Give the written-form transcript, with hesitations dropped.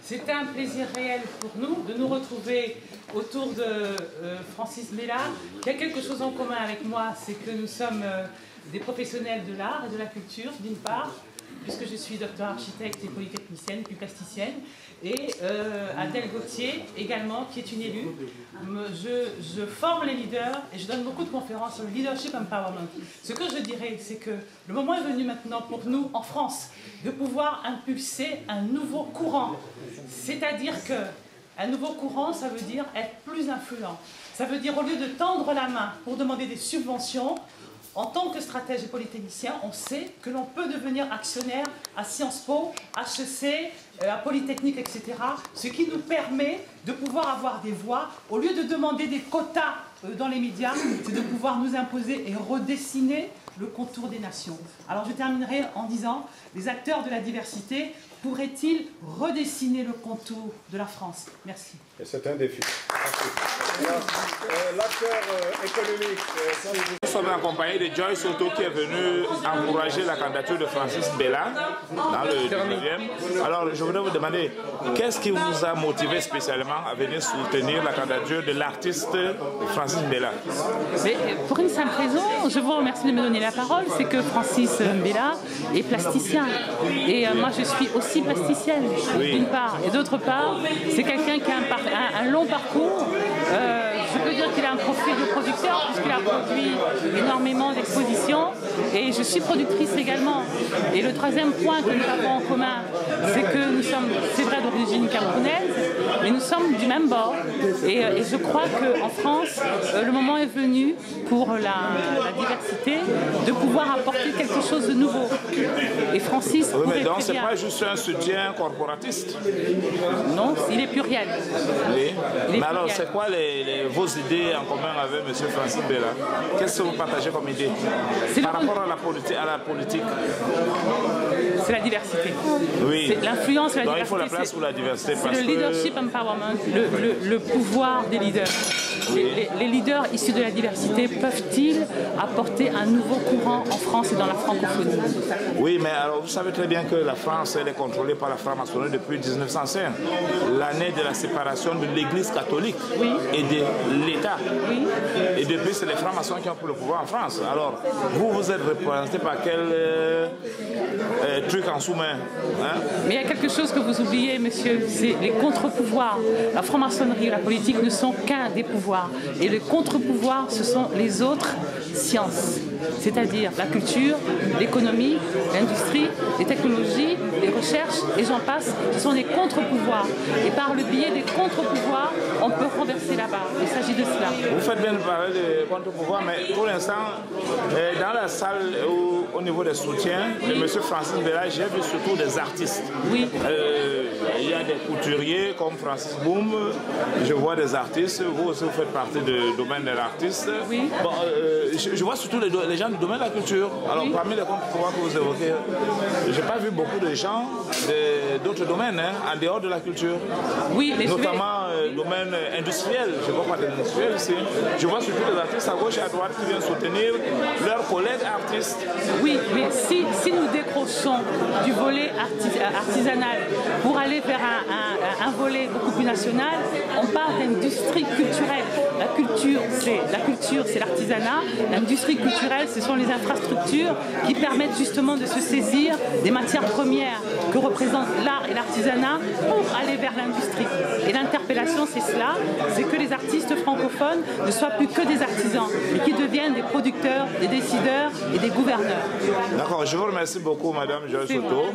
C'était un plaisir réel pour nous de nous retrouver autour de Francis Bella, qui a quelque chose en commun avec moi, c'est que nous sommes des professionnels de l'art et de la culture, d'une part, puisque je suis docteur architecte et polytechnicienne, puis plasticienne, et Adèle Gauthier également, qui est une élue. Je forme les leaders et je donne beaucoup de conférences sur le leadership empowerment. Ce que je dirais, c'est que le moment est venu maintenant pour nous, en France, de pouvoir impulser un nouveau courant. C'est-à-dire qu'un nouveau courant, ça veut dire être plus influent. Ça veut dire, au lieu de tendre la main pour demander des subventions, en tant que stratège et polytechnicien, on sait que l'on peut devenir actionnaire à Sciences Po, HEC, à Polytechnique, etc. Ce qui nous permet de pouvoir avoir des voix. Au lieu de demander des quotas dans les médias, c'est de pouvoir nous imposer et redessiner le contour des nations. Alors je terminerai en disant, les acteurs de la diversité pourraient-ils redessiner le contour de la France? Merci. C'est un défi. L'acteur économique. Nous sommes accompagnés de Joyce Soto qui est venu encourager la candidature de Francis Bella dans le 19e. Alors je voudrais vous demander, qu'est-ce qui vous a motivé spécialement à venir soutenir la candidature de l'artiste Francis Bella? Mais pour une simple raison, je vous remercie de me donner la parole, c'est que Francis Bella est plasticien. Et moi je suis aussi plasticienne, d'une part. Et d'autre part, c'est quelqu'un qui a un long parcours. Je peux dire qu'il a un profil de producteur puisqu'il a produit énormément d'expositions et je suis productrice également. Et le troisième point que nous avons en commun, c'est que nous sommes, c'est vrai, d'origine camerounaise, mais nous sommes du même bord. Et je crois qu'en France, le moment est venu pour la diversité de pouvoir apporter quelque chose de nouveau. Et Francis... Oui, mais donc c'est pas juste un soutien corporatiste? Non, il est pluriel. Oui. Mais alors, c'est quoi vos idées en commun avec M. Francis Bella? Qu'est-ce que vous partagez comme idée par rapport à la politique? C'est la diversité. Oui. C'est l'influence et la diversité. Donc il faut la place pour la diversité. C'est le leadership empowerment, le pouvoir des leaders. Oui. Les leaders issus de la diversité peuvent-ils apporter un nouveau courant en France et dans la francophonie? Oui, mais alors vous savez très bien que la France, elle est contrôlée par la franc-maçonnerie depuis 1905, l'année de la séparation de l'Église catholique et de l'État. Oui. Et depuis, c'est les francs-maçons qui ont pris le pouvoir en France. Alors, vous êtes représenté par quel truc en sous-main, hein? Mais il y a quelque chose que vous oubliez, monsieur, c'est les contre-pouvoirs. La franc-maçonnerie et la politique ne sont qu'un des pouvoirs. Et les contre-pouvoirs, ce sont les autres sciences, c'est-à-dire la culture, l'économie, l'industrie, les technologies, les recherches, et j'en passe, ce sont des contre-pouvoirs. Et par le biais des contre-pouvoirs, on peut renverser la barre. Il s'agit de cela. Vous faites bien de parler de contre-pouvoirs, mais pour l'instant, dans la salle, au niveau des soutiens de M. Francis Bella, j'ai vu surtout des artistes. Oui. Il y a des couturiers comme Francis Boum, je vois des artistes, vous aussi vous faites partie du domaine de l'artiste. Oui. Bon, je vois surtout les gens du domaine de la culture. Alors parmi les contre-pouvoirs que vous évoquez, je n'ai pas vu beaucoup de gens d'autres domaines, hein, en dehors de la culture. Oui, mais notamment le domaine industriel. Je ne vois pas d'industriel ici. Je vois surtout des artistes à gauche et à droite qui viennent soutenir leurs collègues artistes. Oui, mais si nous décrochons du volet artisanal pour aller vers un volet beaucoup plus national, on parle d'industrie culturelle. La culture, c'est l'artisanat. L'industrie culturelle, ce sont les infrastructures qui permettent justement de se saisir des matières premières que représentent l'art et l'artisanat pour aller vers l'industrie. Et l'interpellation, c'est cela, c'est que les artistes francophones ne soient plus que des artisans, mais qui deviennent des producteurs, des décideurs et des gouverneurs. D'accord, je vous remercie beaucoup, Madame Joyce Soto.